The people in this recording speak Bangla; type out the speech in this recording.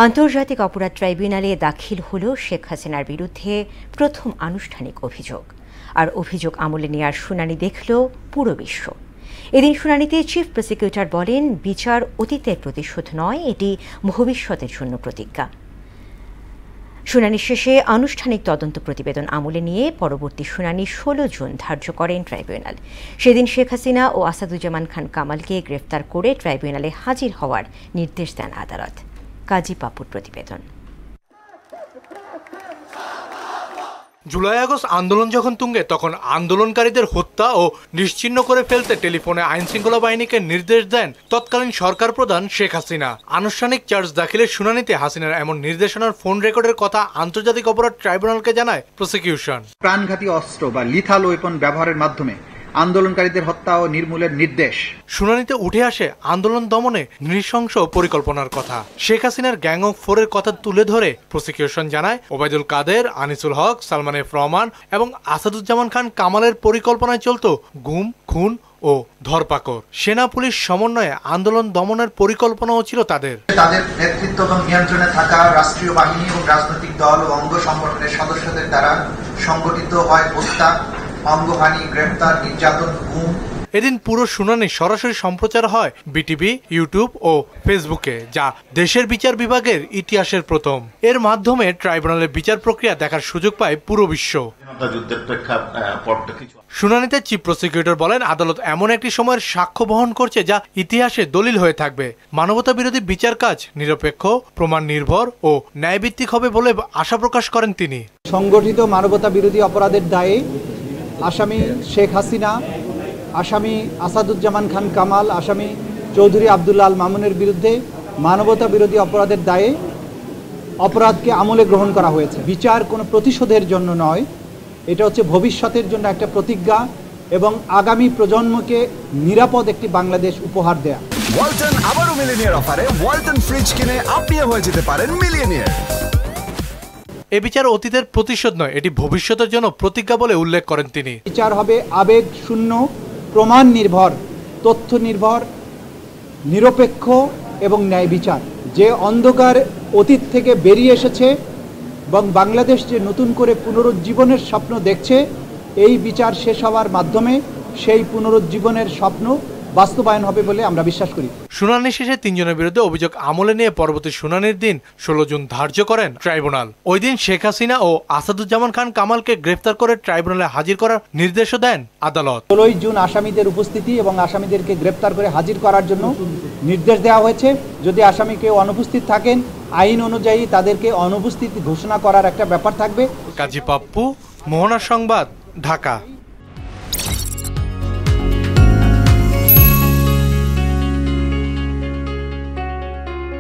আন্তর্জাতিক অপরাধ ট্রাইব্যুনালে দাখিল হল শেখ হাসিনার বিরুদ্ধে প্রথম আনুষ্ঠানিক অভিযোগ। আর অভিযোগ আমলে নেওয়ার শুনানি দেখল পুরো বিশ্ব। এদিন শুনানিতে চিফ প্রসিকিউটর বলেন, বিচার অতীতের প্রতিশোধ নয়, এটি ভবিষ্যতের জন্য প্রতিজ্ঞা। শুনানি শেষে আনুষ্ঠানিক তদন্ত প্রতিবেদন আমলে নিয়ে পরবর্তী শুনানি 16 জুন ধার্য করেন ট্রাইব্যুনাল। সেদিন শেখ হাসিনা ও আসাদুজ্জামান খান কামালকে গ্রেফতার করে ট্রাইব্যুনালে হাজির হওয়ার নির্দেশ দেন আদালত। কাজী পাপুর প্রতিবেদন। জুলাই আগস্ট আন্দোলন যখন তুঙ্গে, তখন আন্দোলনকারীদের হত্যা ও নিশ্চিহ্ন করে ফেলতে টেলিফোনে আইনশৃঙ্খলা বাহিনীকে নির্দেশ দেন তৎকালীন সরকার প্রধান শেখ হাসিনা। আনুষ্ঠানিক চার্জ দাখিলের শুনানিতে হাসিনার এমন নির্দেশনার ফোন রেকর্ডের কথা আন্তর্জাতিক অপরাধ ট্রাইব্যুনালকে জানায় প্রসিকিউশন। প্রাণঘাতী অস্ত্র বা লিথাল ওয়েপন ব্যবহারের মাধ্যমে আন্দোলনকারীদের হত্যা ও নির্মূলের নির্দেশ। শুনানিতে উঠে আসে আন্দোলন দমনে নৃশংস পরিকল্পনার কথা। শেখ হাসিনার গ্যাং অফ 4 এর কথা তুলে ধরে প্রসিকিউশন জানায়, ওবায়দুল কাদের, আনিসুল হক, সালমান এফ রহমান এবং আসাদুজ্জামান খান কামালের পরিকল্পনায় চলত গুম, খুন ও ধরপাকড়। সেনা পুলিশ সমন্বয়ে আন্দোলন দমনের পরিকল্পনাও ছিল তাদের। তাদের নেতৃত্ব এবং নিয়ন্ত্রণে থাকা রাষ্ট্রীয় বাহিনী এবং রাজনৈতিক দল ও অঙ্গ সংগঠনের সদস্যদের দ্বারা সংগঠিত হয় হত্যা, অঙ্গহানি, গ্রেফতার, নির্যাতন, গুম। এদিন পুরো শুনানি সরাসরি সম্প্রচার হয় বিটিভি, ইউটিউব ও ফেসবুকে, যা দেশের বিচার বিভাগের ইতিহাসের প্রথম। এর মাধ্যমে ট্রাইব্যুনালের বিচার প্রক্রিয়া দেখার সুযোগ পায় পুরো বিশ্ব। শুনানিতে চিফ প্রসিকিউটর বলেন, আদালত এমন একটি সময়ের সাক্ষ্য বহন করছে যা ইতিহাসে দলিল হয়ে থাকবে। মানবতা বিরোধী বিচার কাজ নিরপেক্ষ, প্রমাণ নির্ভর ও ন্যায়ভিত্তিক হবে বলে আশা প্রকাশ করেন তিনি। সংগঠিত মানবতা বিরোধী অপরাধের দায়ে আসামি শেখ হাসিনা, আসামি আসাদুজ্জামান খান কামাল, আসামি চৌধুরী আব্দুল্লাহ আল মামুনের বিরুদ্ধে মানবতা বিরোধী অপরাধের দায়ে অপরাধকে আমলে গ্রহণ করা হয়েছে। বিচার কোনো প্রতিশোধের জন্য নয়, এটা হচ্ছে ভবিষ্যতের জন্য একটা প্রতিজ্ঞা এবং আগামী প্রজন্মকে নিরাপদ একটি বাংলাদেশ উপহার দেয়া। ওয়ালটন আবারও মিলিয়নিয়ার অফারে ওয়ালটন ফ্রিজ কিনে আপনিও হয়ে যেতে পারেন মিলিয়নিয়ার। এ বিচার অতীতের প্রতিশোধ নয়, এটি ভবিষ্যতের জন্য প্রতিজ্ঞা বলে উল্লেখ করেন তিনি। বিচার হবে আবেগ শূন্য, প্রমাণ নির্ভর, তথ্য নির্ভর, নিরপেক্ষ এবং ন্যায় বিচার। যে অন্ধকার অতীত থেকে বেরিয়ে এসেছে এবং বাংলাদেশ যে নতুন করে পুনরুজ্জীবনের স্বপ্ন দেখছে, এই বিচার শেষ হওয়ার মাধ্যমে সেই পুনরুজ্জীবনের স্বপ্ন বাস্তবায়ন হবে বলে আমরা বিশ্বাস করি। শুনানি শেষে 3 জনের বিরুদ্ধে অভিযোগ আমলে নিয়ে পরবর্তী শুনানির দিন 16 জুন ধার্য করেন ট্রাইব্যুনাল। ওই দিন শেখ হাসিনা ও আসাদুজ্জামান খান কামালকে গ্রেফতার করে ট্রাইব্যুনালে হাজির করার নির্দেশও দেন আদালত। 16 জুন আসামিদের উপস্থিতি এবং আসামিদেরকে গ্রেফতার করে হাজির করার জন্য নির্দেশ দেওয়া হয়েছে। যদি আসামি কেউ অনুপস্থিত থাকেন, আইন অনুযায়ী তাদেরকে অনুপস্থিত ঘোষণা করার একটা ব্যাপার থাকবে। কাজী পাপ্পু, মোহনা সংবাদ, ঢাকা।